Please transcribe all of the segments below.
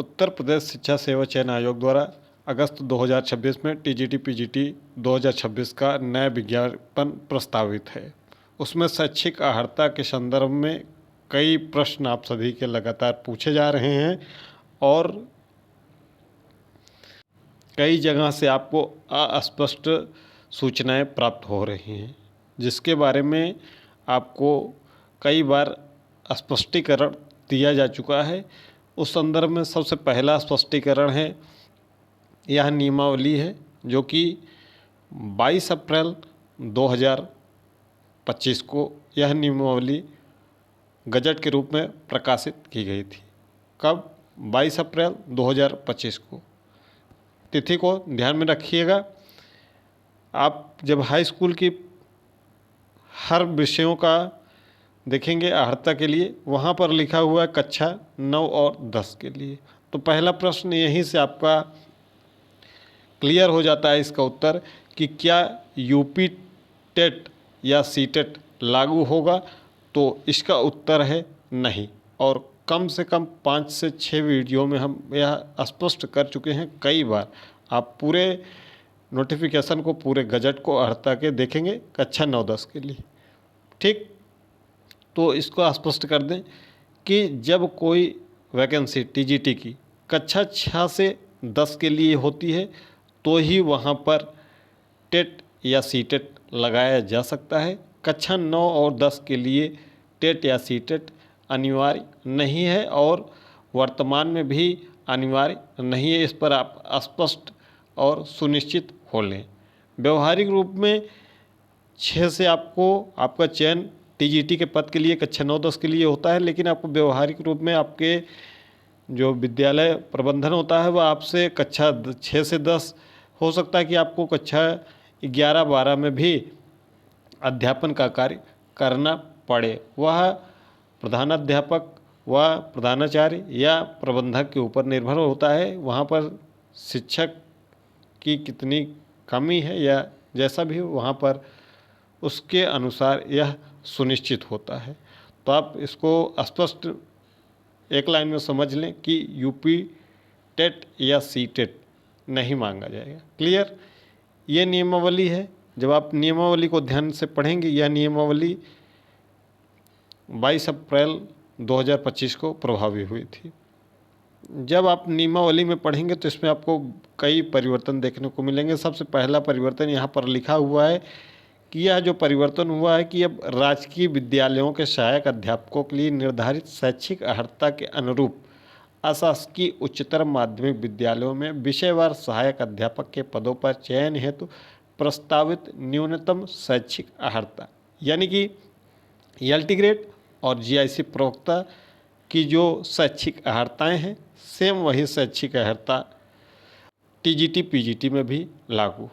उत्तर प्रदेश शिक्षा सेवा चयन आयोग द्वारा अगस्त 2026 में टीजीटी पीजीटी 2026 का नया विज्ञापन प्रस्तावित है। उसमें शैक्षिक अर्हता के संदर्भ में कई प्रश्न आप सभी के लगातार पूछे जा रहे हैं और कई जगह से आपको अस्पष्ट सूचनाएं प्राप्त हो रही हैं, जिसके बारे में आपको कई बार स्पष्टीकरण दिया जा चुका है। उस संदर्भ में सबसे पहला स्पष्टीकरण है, यह नियमावली है जो कि 22 अप्रैल 2025 को यह नियमावली गजट के रूप में प्रकाशित की गई थी। कब? 22 अप्रैल 2025 को। तिथि को ध्यान में रखिएगा। आप जब हाई स्कूल की हर विषयों का देखेंगे अर्हता के लिए, वहाँ पर लिखा हुआ है कक्षा 9 और 10 के लिए। तो पहला प्रश्न यहीं से आपका क्लियर हो जाता है इसका उत्तर कि क्या यूपी टेट या सीटेट लागू होगा। तो इसका उत्तर है नहीं। और कम से कम 5 से 6 वीडियो में हम यह स्पष्ट कर चुके हैं कई बार। आप पूरे नोटिफिकेशन को, पूरे गजट को अर्हता के देखेंगे कक्षा 9-10 के लिए। ठीक, तो इसको स्पष्ट कर दें कि जब कोई वैकेंसी टीजीटी की कक्षा 6 से 10 के लिए होती है तो ही वहाँ पर टेट या सीटेट लगाया जा सकता है। कक्षा 9 और 10 के लिए टेट या सीटेट अनिवार्य नहीं है और वर्तमान में भी अनिवार्य नहीं है। इस पर आप स्पष्ट और सुनिश्चित हो लें। व्यवहारिक रूप में 6 से आपका चयन टीजीटी के पद के लिए कक्षा 9-10 के लिए होता है, लेकिन आपको व्यवहारिक रूप में आपके जो विद्यालय प्रबंधन होता है वह आपसे कक्षा 6 से 10 हो सकता है कि आपको कक्षा 11-12 में भी अध्यापन का कार्य करना पड़े। वह प्रधानाध्यापक व प्रधानाचार्य या प्रबंधक के ऊपर निर्भर होता है। वहाँ पर शिक्षक की कितनी कमी है या जैसा भी हो, वहाँ पर उसके अनुसार यह सुनिश्चित होता है। तो आप इसको स्पष्ट एक लाइन में समझ लें कि यूपी टेट या सीटेट नहीं मांगा जाएगा। क्लियर? ये नियमावली है। जब आप नियमावली को ध्यान से पढ़ेंगे, यह नियमावली 22 अप्रैल 2025 को प्रभावी हुई थी। जब आप नियमावली में पढ़ेंगे तो इसमें आपको कई परिवर्तन देखने को मिलेंगे। सबसे पहला परिवर्तन यहाँ पर लिखा हुआ है कि यह जो परिवर्तन हुआ है कि अब राजकीय विद्यालयों के सहायक अध्यापकों के लिए निर्धारित शैक्षिक अर्हता के अनुरूप अशासकीय उच्चतर माध्यमिक विद्यालयों में विषयवार सहायक अध्यापक के पदों पर चयन हेतु प्रस्तावित न्यूनतम शैक्षिक अर्हता, यानी कि एलटी ग्रेड और जीआईसी प्रवक्ता की जो शैक्षिक अर्हताएँ हैं, सेम वही शैक्षिक अर्हता टीजीटी पीजीटी में भी लागू।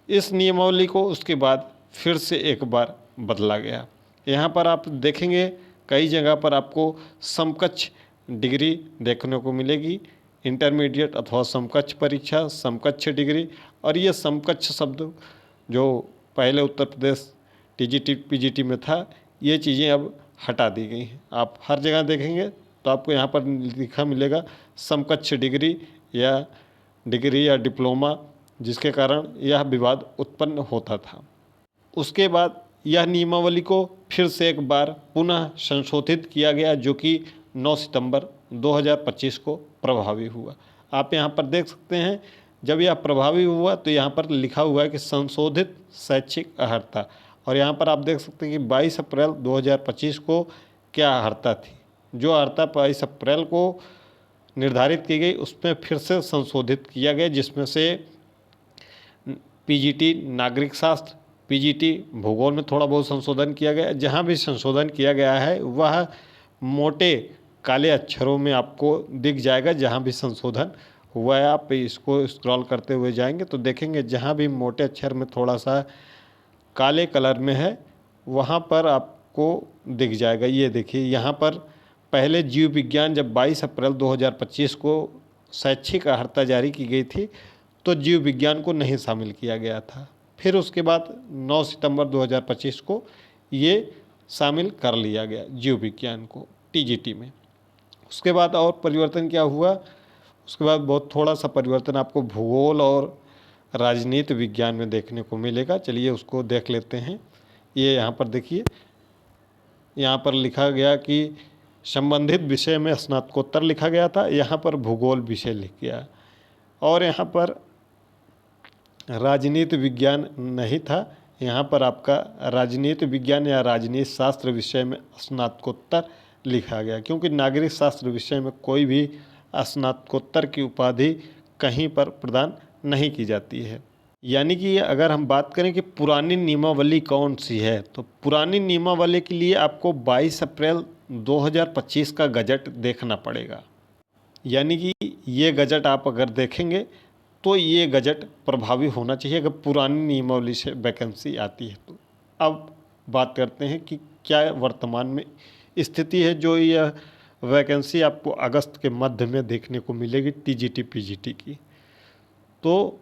इस नियमावली को उसके बाद फिर से एक बार बदला गया। यहाँ पर आप देखेंगे कई जगह पर आपको समकक्ष डिग्री देखने को मिलेगी, इंटरमीडिएट अथवा समकक्ष परीक्षा, समकक्ष डिग्री। और ये समकक्ष शब्द जो पहले उत्तर प्रदेश टीजीटी पीजीटी में था, ये चीज़ें अब हटा दी गई हैं। आप हर जगह देखेंगे तो आपको यहाँ पर लिखा मिलेगा समकक्ष डिग्री या डिप्लोमा, जिसके कारण यह विवाद उत्पन्न होता था। उसके बाद यह नियमावली को फिर से एक बार पुनः संशोधित किया गया, जो कि 9 सितंबर 2025 को प्रभावी हुआ। आप यहाँ पर देख सकते हैं, जब यह प्रभावी हुआ तो यहाँ पर लिखा हुआ है कि संशोधित शैक्षिक अर्हता, और यहाँ पर आप देख सकते हैं कि 22 अप्रैल 2025 को क्या अर्हता थी। जो अर्हता 22 अप्रैल को निर्धारित की गई उसमें फिर से संशोधित किया गया, जिसमें से पीजीटी नागरिक शास्त्र, पीजीटी भूगोल में थोड़ा बहुत संशोधन किया गया। जहाँ भी संशोधन किया गया है वह मोटे काले अक्षरों में आपको दिख जाएगा। जहाँ भी संशोधन हुआ है, आप इसको स्क्रॉल करते हुए जाएंगे तो देखेंगे जहाँ भी मोटे अक्षर में थोड़ा सा काले कलर में है, वहाँ पर आपको दिख जाएगा। ये देखिए, यहाँ पर पहले जीव विज्ञान जब 22 अप्रैल 2025 को शैक्षिक अर्हता जारी की गई थी तो जीव विज्ञान को नहीं शामिल किया गया था। फिर उसके बाद 9 सितंबर 2025 को ये शामिल कर लिया गया जीव विज्ञान को टीजीटी में। उसके बाद और परिवर्तन क्या हुआ, उसके बाद बहुत थोड़ा सा परिवर्तन आपको भूगोल और राजनीति विज्ञान में देखने को मिलेगा। चलिए उसको देख लेते हैं। ये यहाँ पर देखिए, यहाँ पर लिखा गया कि संबंधित विषय में स्नातकोत्तर लिखा गया था, यहाँ पर भूगोल विषय लिख गया, और यहाँ पर राजनीति विज्ञान नहीं था, यहाँ पर आपका राजनीति विज्ञान या राजनीति शास्त्र विषय में स्नातकोत्तर लिखा गया, क्योंकि नागरिक शास्त्र विषय में कोई भी स्नातकोत्तर की उपाधि कहीं पर प्रदान नहीं की जाती है। यानी कि अगर हम बात करें कि पुरानी नियमावली कौन सी है, तो पुरानी नियमावली के लिए आपको 22 अप्रैल 2025 का गजट देखना पड़ेगा। यानी कि ये गजट आप अगर देखेंगे तो ये गजट प्रभावी होना चाहिए अगर पुरानी नियमावली से वैकेंसी आती है तो। अब बात करते हैं कि क्या वर्तमान में स्थिति है। जो यह वैकेंसी आपको अगस्त के मध्य में देखने को मिलेगी टीजीटी पीजीटी की, तो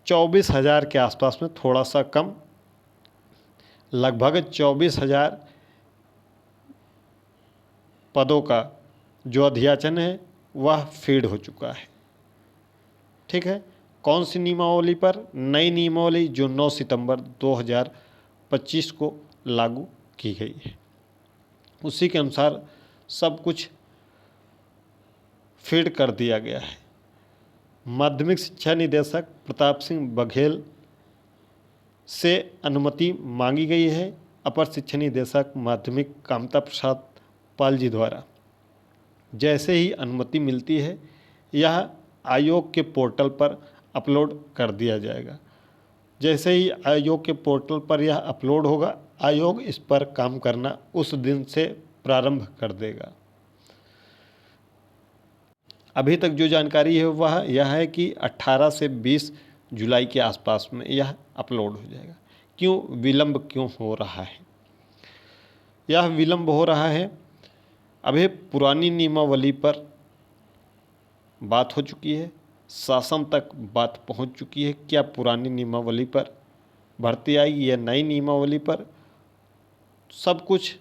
24,000 के आसपास में, थोड़ा सा कम, लगभग 24,000 पदों का जो अध्याचन है वह फीड हो चुका है। ठीक है, कौन सी नियमावली पर? नई नियमावली जो 9 सितंबर 2025 को लागू की गई है, उसी के अनुसार सब कुछ फीड कर दिया गया है। माध्यमिक शिक्षा निदेशक प्रताप सिंह बघेल से अनुमति मांगी गई है। अपर शिक्षा निदेशक माध्यमिक कामता प्रसाद पाल जी द्वारा जैसे ही अनुमति मिलती है यह आयोग के पोर्टल पर अपलोड कर दिया जाएगा। जैसे ही आयोग के पोर्टल पर यह अपलोड होगा, आयोग इस पर काम करना उस दिन से प्रारंभ कर देगा। अभी तक जो जानकारी है वह यह है कि 18 से 20 जुलाई के आसपास में यह अपलोड हो जाएगा। क्यों विलंब क्यों हो रहा है? यह विलंब हो रहा है, अभी पुरानी नियमावली पर बात हो चुकी है, शासन तक बात पहुंच चुकी है। क्या पुरानी नियमावली पर भर्ती आएगी या नई नियमावली पर? सब कुछ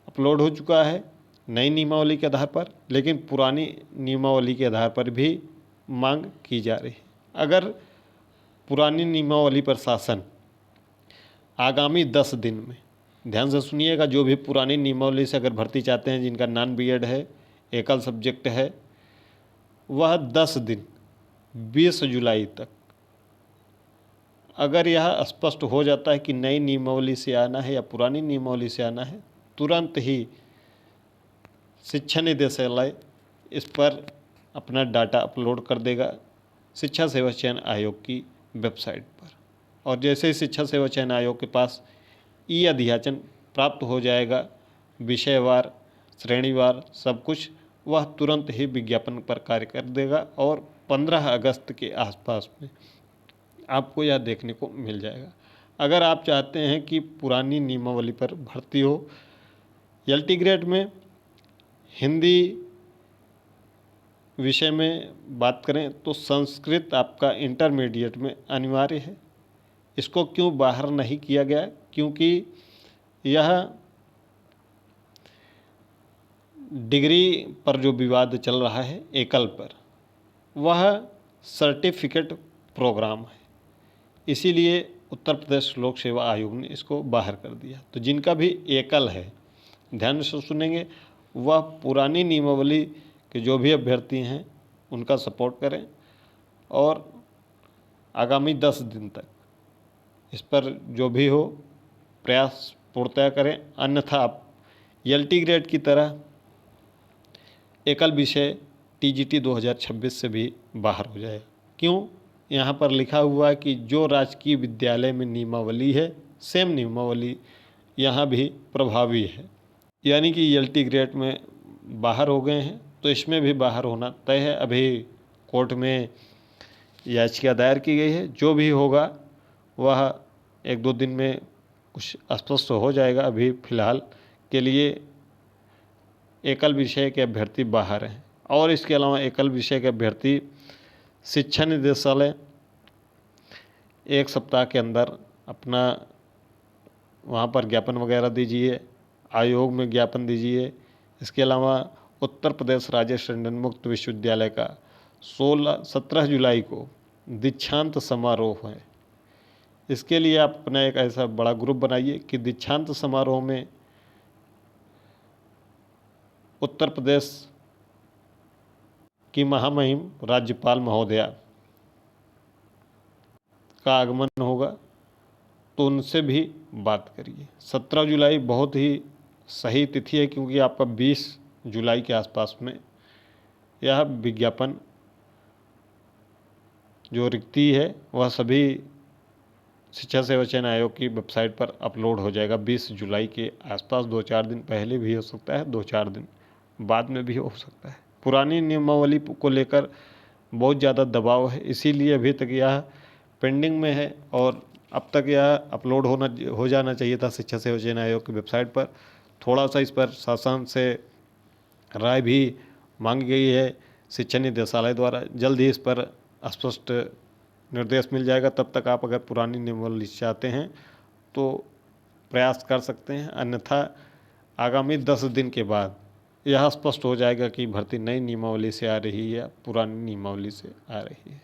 अपलोड हो चुका है नई नियमावली के आधार पर, लेकिन पुरानी नियमावली के आधार पर भी मांग की जा रही है। अगर पुरानी नियमावली पर शासन आगामी 10 दिन में, ध्यान से सुनिएगा, जो भी पुरानी नियमावली से अगर भर्ती चाहते हैं, जिनका नॉन बीएड है, एकल सब्जेक्ट है, वह 10 दिन 20 जुलाई तक अगर यह स्पष्ट हो जाता है कि नई नियमावली से आना है या पुरानी नियमावली से आना है, तुरंत ही शिक्षा निदेशालय इस पर अपना डाटा अपलोड कर देगा शिक्षा सेवा चयन आयोग की वेबसाइट पर। और जैसे ही शिक्षा सेवा चयन आयोग के पास ई अध्याचन प्राप्त हो जाएगा, विषयवार, श्रेणीवार सब कुछ, वह तुरंत ही विज्ञापन पर कार्य कर देगा और 15 अगस्त के आसपास में आपको यह देखने को मिल जाएगा। अगर आप चाहते हैं कि पुरानी नियमावली पर भर्ती हो, एलटी ग्रेड में हिंदी विषय में बात करें तो संस्कृत आपका इंटरमीडिएट में अनिवार्य है। इसको क्यों बाहर नहीं किया गया? क्योंकि यह डिग्री पर जो विवाद चल रहा है एकल पर, वह सर्टिफिकेट प्रोग्राम है, इसीलिए उत्तर प्रदेश लोक सेवा आयोग ने इसको बाहर कर दिया। तो जिनका भी एकल है, ध्यान से सुनेंगे, वह पुरानी नियमावली के जो भी अभ्यर्थी हैं उनका सपोर्ट करें और आगामी 10 दिन तक इस पर जो भी हो प्रयास पूर्णतः करें। अन्यथा आप एलटी ग्रेड की तरह एकल विषय टीजीटी 2026 से भी बाहर हो जाए। क्यों? यहाँ पर लिखा हुआ है कि जो राजकीय विद्यालय में नियमावली है, सेम नियमावली यहाँ भी प्रभावी है। यानी कि एलटी ग्रेड में बाहर हो गए हैं तो इसमें भी बाहर होना तय है। अभी कोर्ट में याचिका दायर की गई है, जो भी होगा वह 1-2 दिन में कुछ स्पष्ट हो जाएगा। अभी फ़िलहाल के लिए एकल विषय के अभ्यर्थी बाहर हैं और इसके अलावा एकल विषय के अभ्यर्थी शिक्षा निदेशालय 1 सप्ताह के अंदर अपना वहाँ पर ज्ञापन वगैरह दीजिए, आयोग में ज्ञापन दीजिए। इसके अलावा उत्तर प्रदेश राज्य टंडन मुक्त विश्वविद्यालय का 17 जुलाई को दीक्षांत समारोह है। इसके लिए आप अपना एक ऐसा बड़ा ग्रुप बनाइए कि दीक्षांत समारोह में उत्तर प्रदेश की महामहिम राज्यपाल महोदया का आगमन होगा, तो उनसे भी बात करिए। 17 जुलाई बहुत ही सही तिथि है, क्योंकि आपका 20 जुलाई के आसपास में यह विज्ञापन जो रिक्ति है वह सभी शिक्षा सेवा चयन आयोग की वेबसाइट पर अपलोड हो जाएगा 20 जुलाई के आसपास। 2-4 दिन पहले भी हो सकता है, 2-4 दिन बाद में भी हो सकता है। पुरानी नियमावली को लेकर बहुत ज़्यादा दबाव है, इसीलिए अभी तक यह पेंडिंग में है और अब तक यह अपलोड हो जाना चाहिए था शिक्षा सेवा चयन आयोग की वेबसाइट पर। थोड़ा सा इस पर शासन से राय भी मांगी गई है शिक्षा निदेशालय द्वारा। जल्द ही इस पर स्पष्ट निर्देश मिल जाएगा। तब तक आप अगर पुरानी नियमावली चाहते हैं तो प्रयास कर सकते हैं, अन्यथा आगामी 10 दिन के बाद यह स्पष्ट हो जाएगा कि भर्ती नई नियमावली से आ रही है या पुरानी नियमावली से आ रही है।